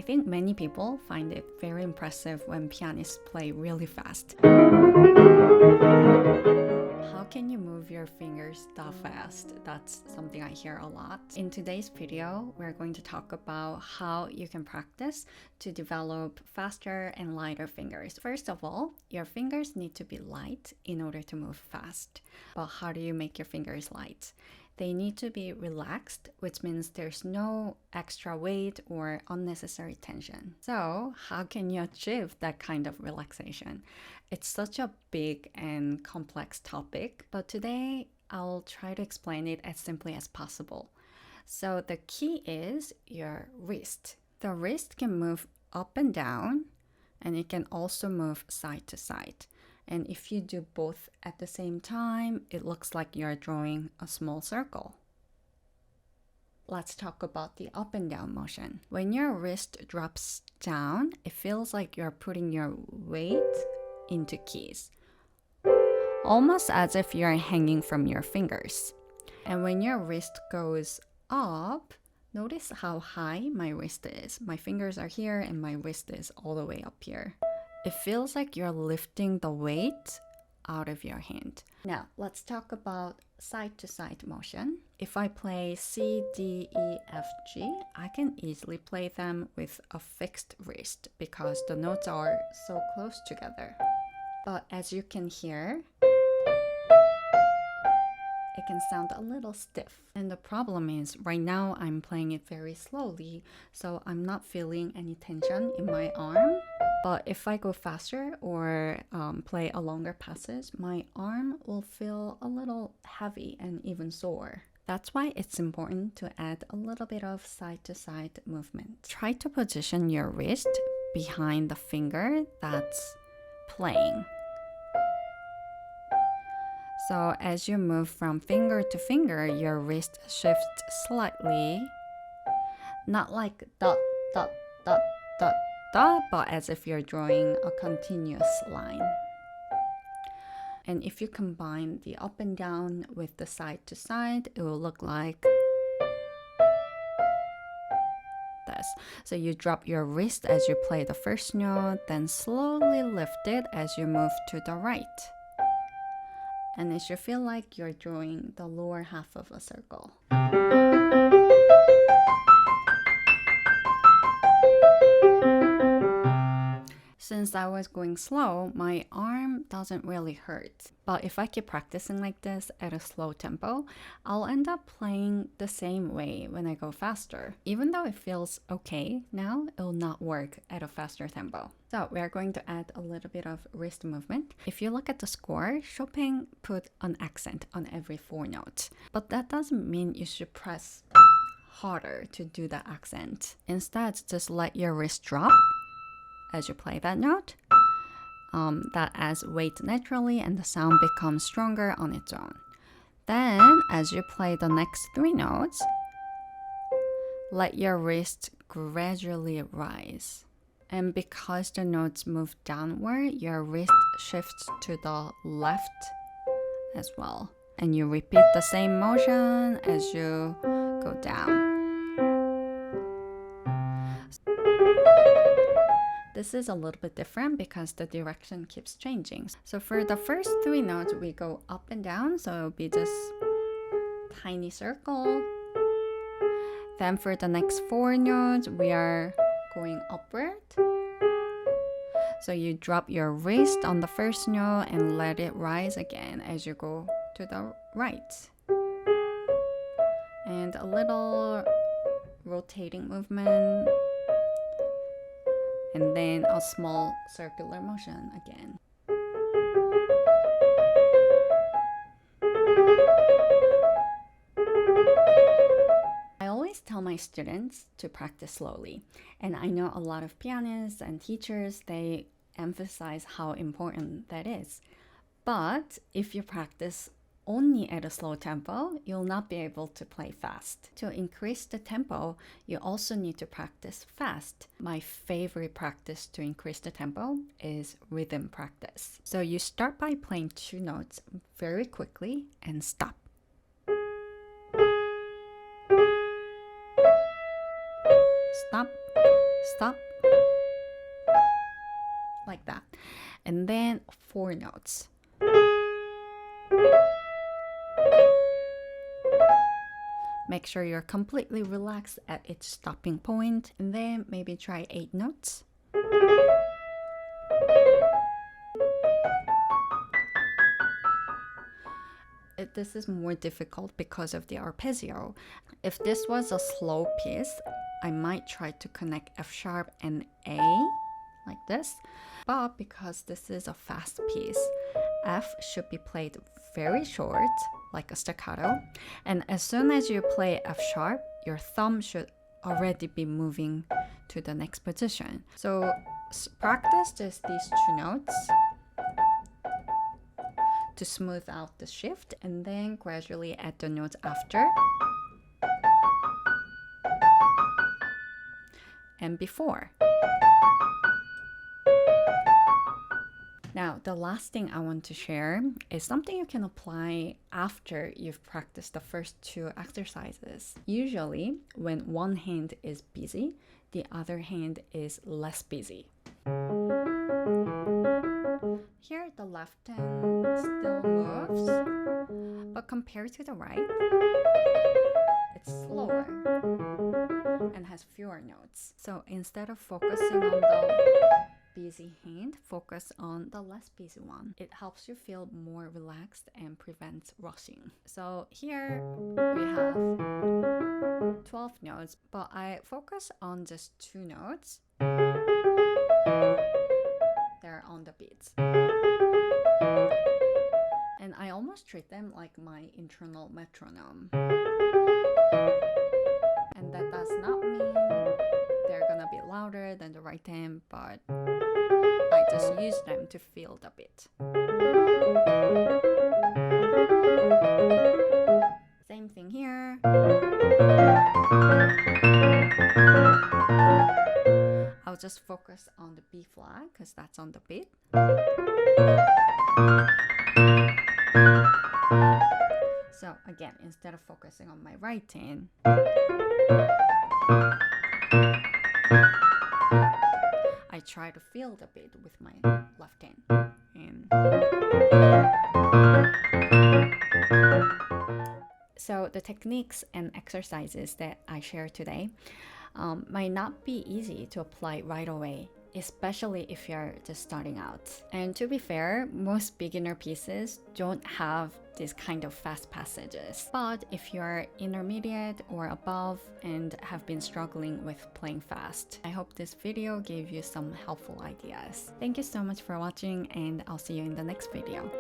think many people find it very impressive when pianists play really fast. How can you move your fingers that fast? That's something I hear a lot. In today's video, we're going to talk about how you can practice to develop faster and lighter fingers. First of all, your fingers need to be light in order to move fast. But how do you make your fingers light? They need to be relaxed, which means there's no extra weight or unnecessary tension. So, how can you achieve that kind of relaxation? It's such a big and complex topic, but today I'll try to explain it as simply as possible. So, the key is your wrist. The wrist can move up and down, and it can also move side to side. And if you do both at the same time, it looks like you're drawing a small circle. Let's talk about the up and down motion. When your wrist drops down, it feels like you're putting your weight into keys, almost as if you're hanging from your fingers. And when your wrist goes up, notice how high my wrist is. My fingers are here and my wrist is all the way up here. It feels like you're lifting the weight out of your hand. Now, let's talk about side-to-side motion. If I play C, D, E, F, G, I can easily play them with a fixed wrist because the notes are so close together. But as you can hear, it can sound a little stiff. And the problem is, right now I'm playing it very slowly, so I'm not feeling any tension in my arm. But if I go faster or play a longer passes, my arm will feel a little heavy and even sore. That's why it's important to add a little bit of side-to-side movement. Try to position your wrist behind the finger that's playing. So as you move from finger to finger, your wrist shifts slightly, not like dot, dot, dot, dot, dot, but as if you're drawing a continuous line. And if you combine the up and down with the side to side, it will look like this. So you drop your wrist as you play the first note, then slowly lift it as you move to the right. And it should feel like you're drawing the lower half of a circle. Since I was going slow, my arm doesn't really hurt. But if I keep practicing like this at a slow tempo, I'll end up playing the same way when I go faster. Even though it feels okay now, it will not work at a faster tempo. So we are going to add a little bit of wrist movement. If you look at the score, Chopin put an accent on every 4 notes. But that doesn't mean you should press harder to do the accent. Instead, just let your wrist drop as you play that note. That adds weight naturally and the sound becomes stronger on its own. Then, as you play the next 3 notes, let your wrist gradually rise. And because the notes move downward, your wrist shifts to the left as well. And you repeat the same motion as you go down. This is a little bit different because the direction keeps changing. So for the first 3 notes, we go up and down. So it'll be this tiny circle. Then for the next 4 notes, we are going upward. So you drop your wrist on the first note and let it rise again as you go to the right. And a little rotating movement. And then a small circular motion again. I always tell my students to practice slowly. And I know a lot of pianists and teachers, they emphasize how important that is. But if you practice only at a slow tempo, you'll not be able to play fast. To increase the tempo, you also need to practice fast. My favorite practice to increase the tempo is rhythm practice. So you start by playing 2 notes very quickly and stop. Stop, stop, like that. And then 4 notes. Make sure you're completely relaxed at each stopping point, and then maybe try 8 notes. This is more difficult because of the arpeggio. If this was a slow piece, I might try to connect F sharp and A like this. But because this is a fast piece, F should be played very short, like a staccato. And as soon as you play F sharp, your thumb should already be moving to the next position. So practice just these 2 notes to smooth out the shift, and then gradually add the notes after and before. Now, the last thing I want to share is something you can apply after you've practiced the first 2 exercises. Usually, when one hand is busy, the other hand is less busy. Here, the left hand still moves, but compared to the right, it's slower and has fewer notes. So instead of focusing on the busy hand, focus on the less busy one. It helps you feel more relaxed and prevents rushing. So here we have 12 notes, but I focus on just 2 notes. They're on the beats. And I almost treat them like my internal metronome. And that does not mean they're gonna be louder than the right hand, but I just use them to feel the beat. Same thing here. I'll just focus on the B flat because that's on the beat. So again, instead of focusing on my right hand, I try to feel the beat with my left hand. So the techniques and exercises that I share today might not be easy to apply right away, especially if you're just starting out. And to be fair, most beginner pieces don't have these kind of fast passages. But if you're intermediate or above and have been struggling with playing fast, I hope this video gave you some helpful ideas. Thank you so much for watching, and I'll see you in the next video.